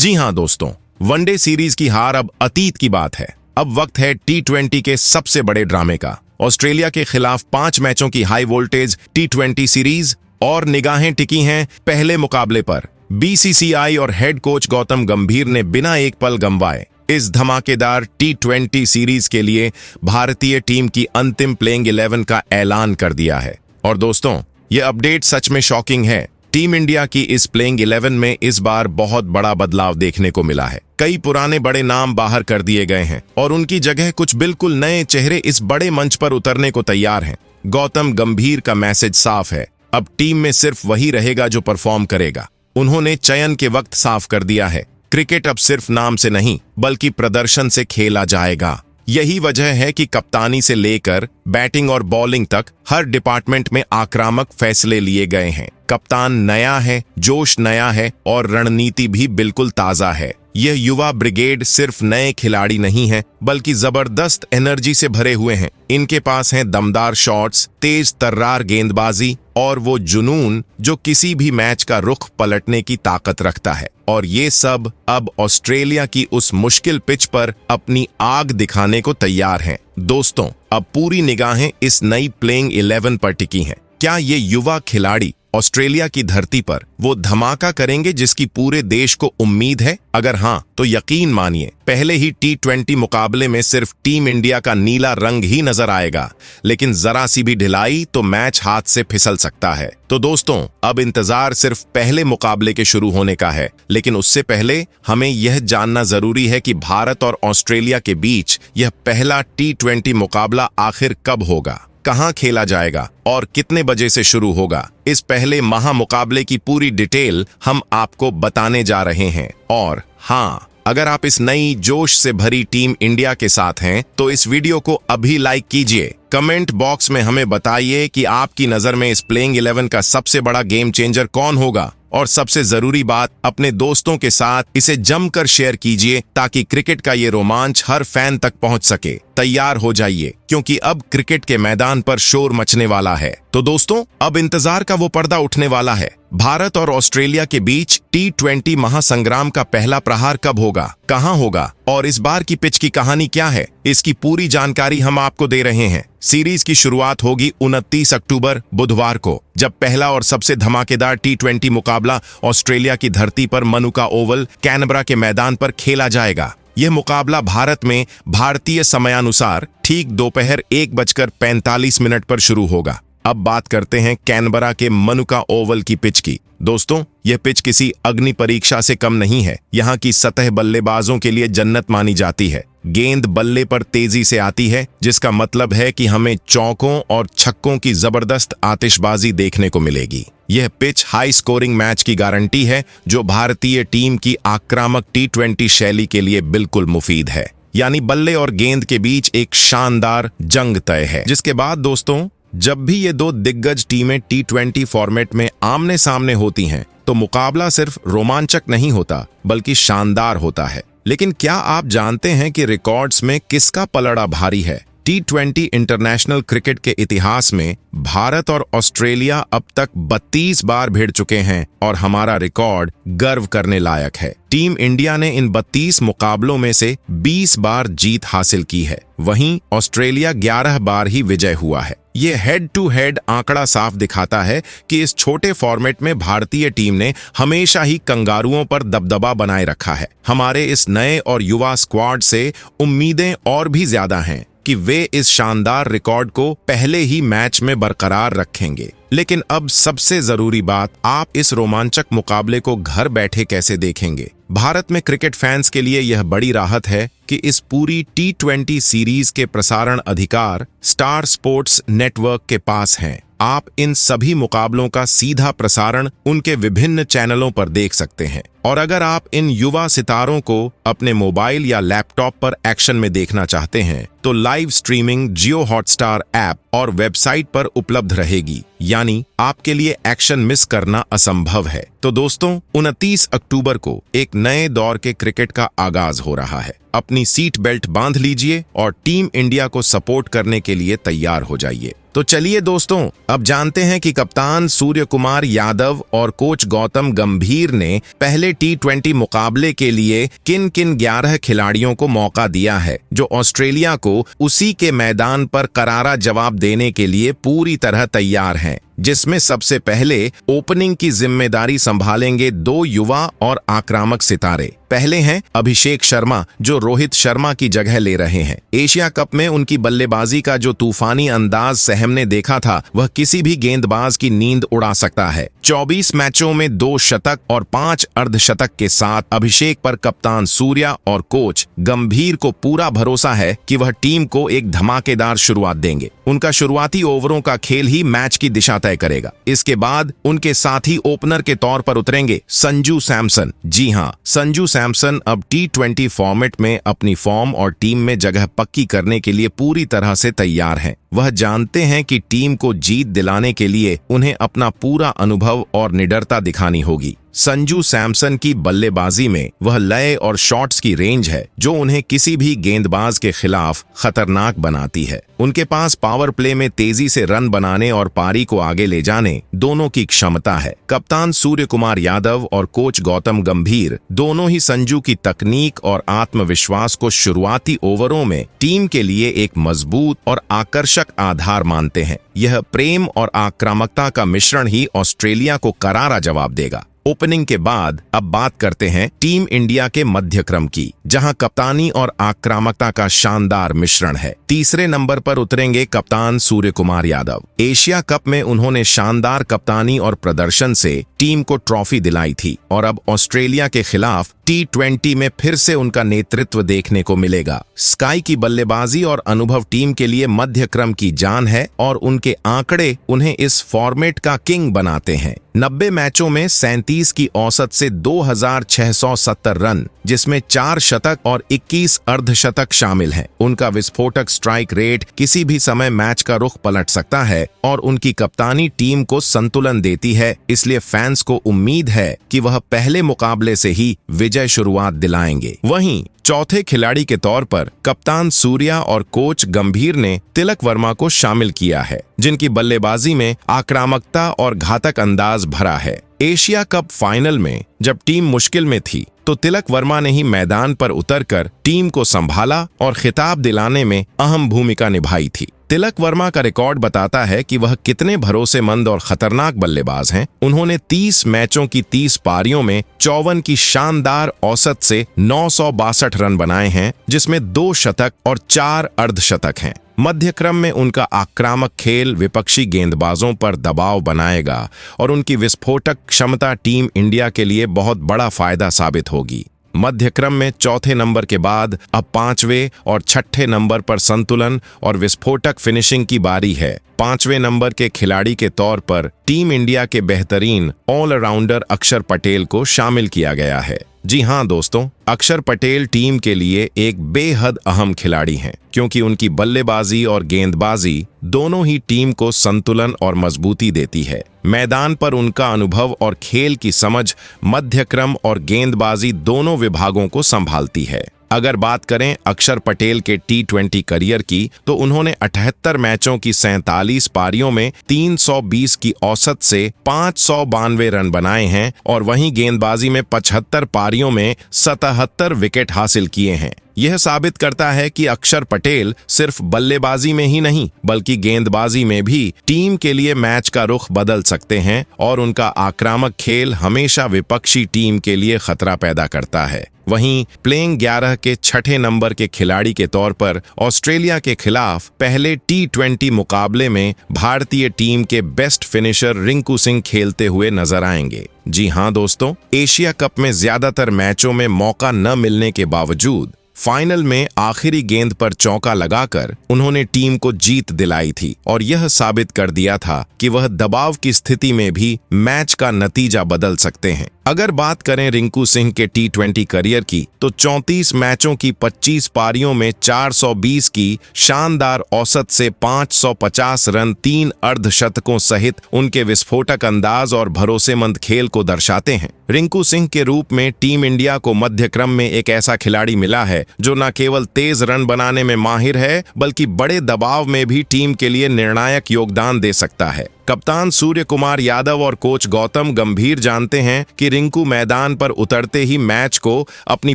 जी हाँ दोस्तों, one day series की हार अब अतीत की बात है। अब वक्त है T20 के सबसे बड़े ड्रामे का। ऑस्ट्रेलिया के खिलाफ 5 मैचों की हाई वोल्टेज T20 सीरीज और निगाहें टिकी हैं पहले मुकाबले पर। BCCI और हेड कोच गौतम गंभीर ने बिना एक पल गंवाए इस धमाकेदार T20 सीरीज के लिए भारतीय टीम की अंतिम प्लेइंग 11 का ऐलान कर दिया है। और दोस्तों, ये अपडेट सच में शॉकिंग है। टीम इंडिया की इस प्लेइंग 11 में इस बार बहुत बड़ा बदलाव देखने को मिला है। कई पुराने बड़े नाम बाहर कर दिए गए हैं और उनकी जगह कुछ बिल्कुल नए चेहरे इस बड़े मंच पर उतरने को तैयार हैं। गौतम गंभीर का मैसेज साफ है, अब टीम में सिर्फ वही रहेगा जो परफॉर्म करेगा। उन्होंने चयन के वक्त साफ कर दिया है, क्रिकेट अब सिर्फ नाम से नहीं बल्कि प्रदर्शन से खेला जाएगा। यही वजह है कि कप्तानी से लेकर बैटिंग और बॉलिंग तक हर डिपार्टमेंट में आक्रामक फैसले लिए गए हैं। कप्तान नया है, जोश नया है और रणनीति भी बिल्कुल ताजा है। यह युवा ब्रिगेड सिर्फ नए खिलाड़ी नहीं है बल्कि जबरदस्त एनर्जी से भरे हुए हैं। इनके पास हैं दमदार शॉट्स, तेज तर्रार गेंदबाजी और वो जुनून जो किसी भी मैच का रुख पलटने की ताकत रखता है। और ये सब अब ऑस्ट्रेलिया की उस मुश्किल पिच पर अपनी आग दिखाने को तैयार हैं। दोस्तों, अब पूरी निगाहें इस नई प्लेइंग 11 पर टिकी हैं। क्या ये युवा खिलाड़ी ऑस्ट्रेलिया की धरती पर वो धमाका करेंगे जिसकी पूरे देश को उम्मीद है? अगर हाँ, तो यकीन मानिए पहले ही T20 मुकाबले में सिर्फ टीम इंडिया का नीला रंग ही नजर आएगा, लेकिन जरा सी भी ढिलाई तो मैच हाथ से फिसल सकता है। तो दोस्तों, अब इंतजार सिर्फ पहले मुकाबले के शुरू होने का है, लेकिन उससे पहले हमें यह जानना जरूरी है कि भारत और ऑस्ट्रेलिया के बीच यह पहला T20 मुकाबला आखिर कब होगा, कहां खेला जाएगा और कितने बजे से शुरू होगा। इस पहले महामुकाबले की पूरी डिटेल हम आपको बताने जा रहे हैं। और हाँ, अगर आप इस नई जोश से भरी टीम इंडिया के साथ हैं तो इस वीडियो को अभी लाइक कीजिए। कमेंट बॉक्स में हमें बताइए कि आपकी नजर में इस प्लेइंग 11 का सबसे बड़ा गेम चेंजर कौन होगा। और सबसे जरूरी बात, अपने दोस्तों के साथ इसे जमकर शेयर कीजिए ताकि क्रिकेट का ये रोमांच हर फैन तक पहुंच सके। तैयार हो जाइए क्योंकि अब क्रिकेट के मैदान पर शोर मचने वाला है। तो दोस्तों, अब इंतजार का वो पर्दा उठने वाला है। भारत और ऑस्ट्रेलिया के बीच T20 महासंग्राम का पहला प्रहार कब होगा, कहां होगा और इस बार की पिच की कहानी क्या है, इसकी पूरी जानकारी हम आपको दे रहे हैं। सीरीज की शुरुआत होगी 29 अक्टूबर बुधवार को, जब पहला और सबसे धमाकेदार T20 मुकाबला ऑस्ट्रेलिया की धरती पर मनुका ओवल कैनबरा के मैदान पर खेला जाएगा। यह मुकाबला भारत में भारतीय समयानुसार ठीक दोपहर 1:45 पर शुरू होगा। अब बात करते हैं कैनबरा के मनुका ओवल की पिच की। दोस्तों, यह पिच किसी अग्नि परीक्षा से कम नहीं है। यहाँ की सतह बल्लेबाजों के लिए जन्नत मानी जाती है। गेंद बल्ले पर तेजी से आती है, जिसका मतलब है कि हमें चौकों और छक्कों की जबरदस्त आतिशबाजी देखने को मिलेगी। यह पिच हाई स्कोरिंग मैच की गारंटी है, जो भारतीय टीम की आक्रामक T20 शैली के लिए बिल्कुल मुफीद है। यानी बल्ले और गेंद के बीच एक शानदार जंग तय है, जिसके बाद दोस्तों, जब भी ये दो दिग्गज टीमें T20 फॉर्मेट में आमने सामने होती हैं, तो मुकाबला सिर्फ रोमांचक नहीं होता बल्कि शानदार होता है। लेकिन क्या आप जानते हैं कि रिकॉर्ड्स में किसका पलड़ा भारी है? T20 इंटरनेशनल क्रिकेट के इतिहास में भारत और ऑस्ट्रेलिया अब तक 32 बार भिड़ चुके हैं और हमारा रिकॉर्ड गर्व करने लायक है। टीम इंडिया ने इन 32 मुकाबलों में से 20 बार जीत हासिल की है, वहीं ऑस्ट्रेलिया 11 बार ही विजय हुआ है। ये हेड टू हेड आंकड़ा साफ दिखाता है कि इस छोटे फॉर्मेट में भारतीय टीम ने हमेशा ही कंगारुओं पर दबदबा बनाए रखा है। हमारे इस नए और युवा स्क्वाड से उम्मीदें और भी ज्यादा हैं कि वे इस शानदार रिकॉर्ड को पहले ही मैच में बरकरार रखेंगे। लेकिन अब सबसे जरूरी बात, आप इस रोमांचक मुकाबले को घर बैठे कैसे देखेंगे? भारत में क्रिकेट फैंस के लिए यह बड़ी राहत है कि इस पूरी T20 सीरीज के प्रसारण अधिकार स्टार स्पोर्ट्स नेटवर्क के पास हैं। आप इन सभी मुकाबलों का सीधा प्रसारण उनके विभिन्न चैनलों पर देख सकते हैं। और अगर आप इन युवा सितारों को अपने मोबाइल या लैपटॉप पर एक्शन में देखना चाहते हैं, तो लाइव स्ट्रीमिंग जियो हॉटस्टार ऐप और वेबसाइट पर उपलब्ध रहेगी। यानी आपके लिए एक्शन मिस करना असंभव है। तो दोस्तों, 29 अक्टूबर को एक नए दौर के क्रिकेट का आगाज हो रहा है। अपनी सीट बेल्ट बांध लीजिए और टीम इंडिया को सपोर्ट करने के लिए तैयार हो जाइए। तो चलिए दोस्तों, अब जानते हैं कि कप्तान सूर्य कुमार यादव और कोच गौतम गंभीर ने पहले T20 मुकाबले के लिए किन किन 11 खिलाड़ियों को मौका दिया है, जो ऑस्ट्रेलिया को उसी के मैदान पर करारा जवाब देने के लिए पूरी तरह तैयार हैं। जिसमें सबसे पहले ओपनिंग की जिम्मेदारी संभालेंगे 2 युवा और आक्रामक सितारे। पहले हैं अभिषेक शर्मा, जो रोहित शर्मा की जगह ले रहे हैं। एशिया कप में उनकी बल्लेबाजी का जो तूफानी अंदाज हमने देखा था, वह किसी भी गेंदबाज की नींद उड़ा सकता है। 24 मैचों में 2 शतक और 5 अर्धशतक के साथ अभिषेक पर कप्तान सूर्या और कोच गंभीर को पूरा भरोसा है कि वह टीम को एक धमाकेदार शुरुआत देंगे। उनका शुरुआती ओवरों का खेल ही मैच की दिशा तय करेगा। इसके बाद उनके साथी ओपनर के तौर पर उतरेंगे संजू सैमसन। जी हां, संजू सैमसन अब T20 फॉर्मेट में अपनी फॉर्म और टीम में जगह पक्की करने के लिए पूरी तरह से तैयार हैं। वह जानते हैं कि टीम को जीत दिलाने के लिए उन्हें अपना पूरा अनुभव और निडरता दिखानी होगी। संजू सैमसन की बल्लेबाजी में वह लय और शॉट्स की रेंज है जो उन्हें किसी भी गेंदबाज के खिलाफ खतरनाक बनाती है। उनके पास पावर प्ले में तेजी से रन बनाने और पारी को आगे ले जाने दोनों की क्षमता है। कप्तान सूर्य कुमार यादव और कोच गौतम गंभीर दोनों ही संजू की तकनीक और आत्मविश्वास को शुरुआती ओवरों में टीम के लिए एक मजबूत और आकर्षक आधार मानते हैं। यह प्रेम और आक्रामकता का मिश्रण ही ऑस्ट्रेलिया को करारा जवाब देगा। ओपनिंग के बाद अब बात करते हैं टीम इंडिया के मध्यक्रम की, जहां कप्तानी और आक्रामकता का शानदार मिश्रण है। तीसरे नंबर पर उतरेंगे कप्तान सूर्य कुमार यादव। एशिया कप में उन्होंने शानदार कप्तानी और प्रदर्शन से टीम को ट्रॉफी दिलाई थी और अब ऑस्ट्रेलिया के खिलाफ T20 में फिर से उनका नेतृत्व देखने को मिलेगा। स्काई की बल्लेबाजी और अनुभव टीम के लिए मध्यक्रम की जान है और उनके आंकड़े उन्हें इस फॉर्मेट का किंग बनाते हैं। 90 मैचों में 37 की औसत से 2670 रन, जिसमें 4 शतक और 21 अर्धशतक शामिल हैं। उनका विस्फोटक स्ट्राइक रेट किसी भी समय मैच का रुख पलट सकता है और उनकी कप्तानी टीम को संतुलन देती है। इसलिए फैंस को उम्मीद है कि वह पहले मुकाबले से ही विजय शुरुआत दिलाएंगे। वहीं चौथे खिलाड़ी के तौर पर कप्तान सूर्या और कोच गंभीर ने तिलक वर्मा को शामिल किया है, जिनकी बल्लेबाजी में आक्रामकता और घातक अंदाज भरा है। एशिया कप फाइनल में जब टीम मुश्किल में थी तो तिलक वर्मा ने ही मैदान पर उतरकर टीम को संभाला और खिताब दिलाने में अहम भूमिका निभाई थी। तिलक वर्मा का रिकॉर्ड बताता है कि वह कितने भरोसेमंद और खतरनाक बल्लेबाज हैं। उन्होंने 30 मैचों की 30 पारियों में 54 की शानदार औसत से 962 रन बनाए हैं, जिसमें 2 शतक और 4 अर्धशतक हैं। मध्यक्रम में उनका आक्रामक खेल विपक्षी गेंदबाजों पर दबाव बनाएगा और उनकी विस्फोटक क्षमता टीम इंडिया के लिए बहुत बड़ा फायदा साबित होगी। मध्यक्रम में चौथे नंबर के बाद अब 5वें और 6ठे नंबर पर संतुलन और विस्फोटक फिनिशिंग की बारी है। 5वें नंबर के खिलाड़ी के तौर पर टीम इंडिया के बेहतरीन ऑलराउंडर अक्षर पटेल को शामिल किया गया है। जी हां दोस्तों, अक्षर पटेल टीम के लिए एक बेहद अहम खिलाड़ी हैं, क्योंकि उनकी बल्लेबाजी और गेंदबाजी दोनों ही टीम को संतुलन और मजबूती देती है। मैदान पर उनका अनुभव और खेल की समझ मध्यक्रम और गेंदबाजी दोनों विभागों को संभालती है। अगर बात करें अक्षर पटेल के T20 करियर की, तो उन्होंने 78 मैचों की 47 पारियों में 320 की औसत से 592 रन बनाए हैं और वहीं गेंदबाजी में 75 पारियों में 77 विकेट हासिल किए हैं। यह साबित करता है कि अक्षर पटेल सिर्फ बल्लेबाजी में ही नहीं बल्कि गेंदबाजी में भी टीम के लिए मैच का रुख बदल सकते हैं और उनका आक्रामक खेल हमेशा विपक्षी टीम के लिए खतरा पैदा करता है। वहीं प्लेइंग 11 के 6ठे नंबर के खिलाड़ी के तौर पर ऑस्ट्रेलिया के खिलाफ पहले T20 मुकाबले में भारतीय टीम के बेस्ट फिनिशर रिंकू सिंह खेलते हुए नजर आएंगे। जी हां दोस्तों, एशिया कप में ज्यादातर मैचों में मौका न मिलने के बावजूद फाइनल में आखिरी गेंद पर चौका लगाकर उन्होंने टीम को जीत दिलाई थी और यह साबित कर दिया था कि वह दबाव की स्थिति में भी मैच का नतीजा बदल सकते हैं। अगर बात करें रिंकू सिंह के टी20 करियर की, तो 34 मैचों की 25 पारियों में 420 की शानदार औसत से 550 रन 3 अर्धशतकों सहित उनके विस्फोटक अंदाज और भरोसेमंद खेल को दर्शाते हैं। रिंकू सिंह के रूप में टीम इंडिया को मध्य क्रम में एक ऐसा खिलाड़ी मिला है जो न केवल तेज रन बनाने में माहिर है, बल्कि बड़े दबाव में भी टीम के लिए निर्णायक योगदान दे सकता है। कप्तान सूर्य कुमार यादव और कोच गौतम गंभीर जानते हैं कि रिंकू मैदान पर उतरते ही मैच को अपनी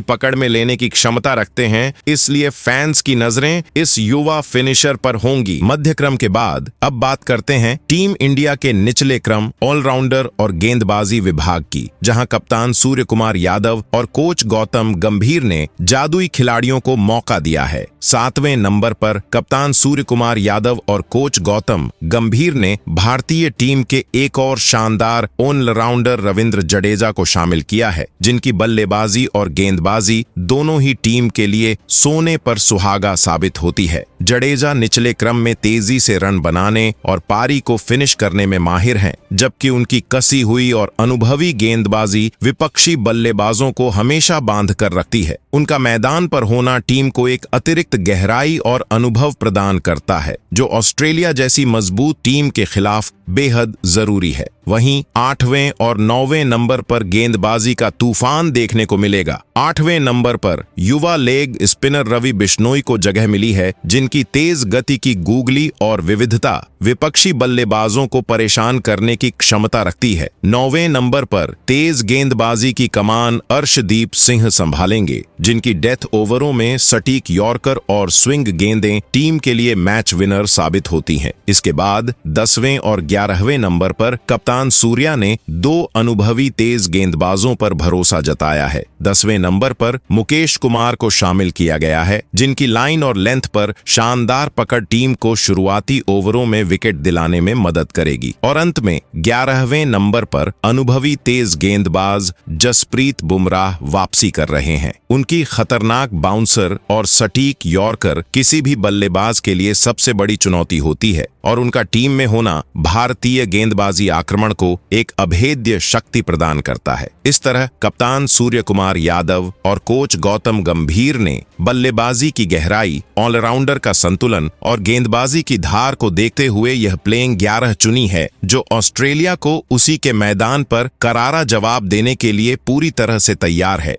पकड़ में लेने की क्षमता रखते हैं, इसलिए फैंस की नजरें इस युवा फिनिशर पर होंगी। मध्य क्रम के बाद अब बात करते हैं टीम इंडिया के निचले क्रम, ऑलराउंडर और गेंदबाजी विभाग की, जहां कप्तान सूर्य कुमार यादव और कोच गौतम गंभीर ने जादुई खिलाड़ियों को मौका दिया है। 7वें नंबर पर कप्तान सूर्य कुमार यादव और कोच गौतम गंभीर ने भारतीय टीम के एक और शानदार ऑलराउंडर रविंद्र जडेजा को शामिल किया है, जिनकी बल्लेबाजी और गेंदबाजी दोनों ही टीम के लिए सोने पर सुहागा साबित होती है। जडेजा निचले क्रम में तेजी से रन बनाने और पारी को फिनिश करने में माहिर हैं, जबकि उनकी कसी हुई और अनुभवी गेंदबाजी विपक्षी बल्लेबाजों को हमेशा बांध कर रखती है। उनका मैदान पर होना टीम को एक अतिरिक्त गहराई और अनुभव प्रदान करता है, जो ऑस्ट्रेलिया जैसी मजबूत टीम के खिलाफ बेहद जरूरी है। वहीं 8वें और 9वें नंबर पर गेंदबाजी का तूफान देखने को मिलेगा। 8वें नंबर पर युवा लेग स्पिनर रवि बिश्नोई को जगह मिली है, जिनकी तेज गति की गूगली और विविधता विपक्षी बल्लेबाजों को परेशान करने की क्षमता रखती है। 9वें नंबर पर तेज गेंदबाजी की कमान अर्शदीप सिंह संभालेंगे, जिनकी डेथ ओवरों में सटीक यॉर्कर और स्विंग गेंदें टीम के लिए मैच विनर साबित होती हैं। इसके बाद 10वें और 11वें नंबर पर कप्तान सूर्या ने 2 अनुभवी तेज गेंदबाजों पर भरोसा जताया है। 10वें नंबर पर मुकेश कुमार को शामिल किया गया है, जिनकी लाइन और लेंथ पर शानदार पकड़ टीम को शुरुआती ओवरों में विकेट दिलाने में मदद करेगी। और अंत में 11वें नंबर पर अनुभवी तेज गेंदबाज जसप्रीत बुमराह वापसी कर रहे हैं। उनकी खतरनाक बाउंसर और सटीक यॉर्कर किसी भी बल्लेबाज के लिए सबसे बड़ी चुनौती होती है, और उनका टीम में होना भारतीय गेंदबाजी आक्रमण को एक अभेद्य शक्ति प्रदान करता है। इस तरह कप्तान सूर्य कुमार यादव और कोच गौतम गंभीर ने बल्लेबाजी की गहराई, ऑलराउंडर का संतुलन और गेंदबाजी की धार को देखते हुए यह प्लेइंग 11 चुनी है, जो ऑस्ट्रेलिया को उसी के मैदान पर करारा जवाब देने के लिए पूरी तरह से तैयार है।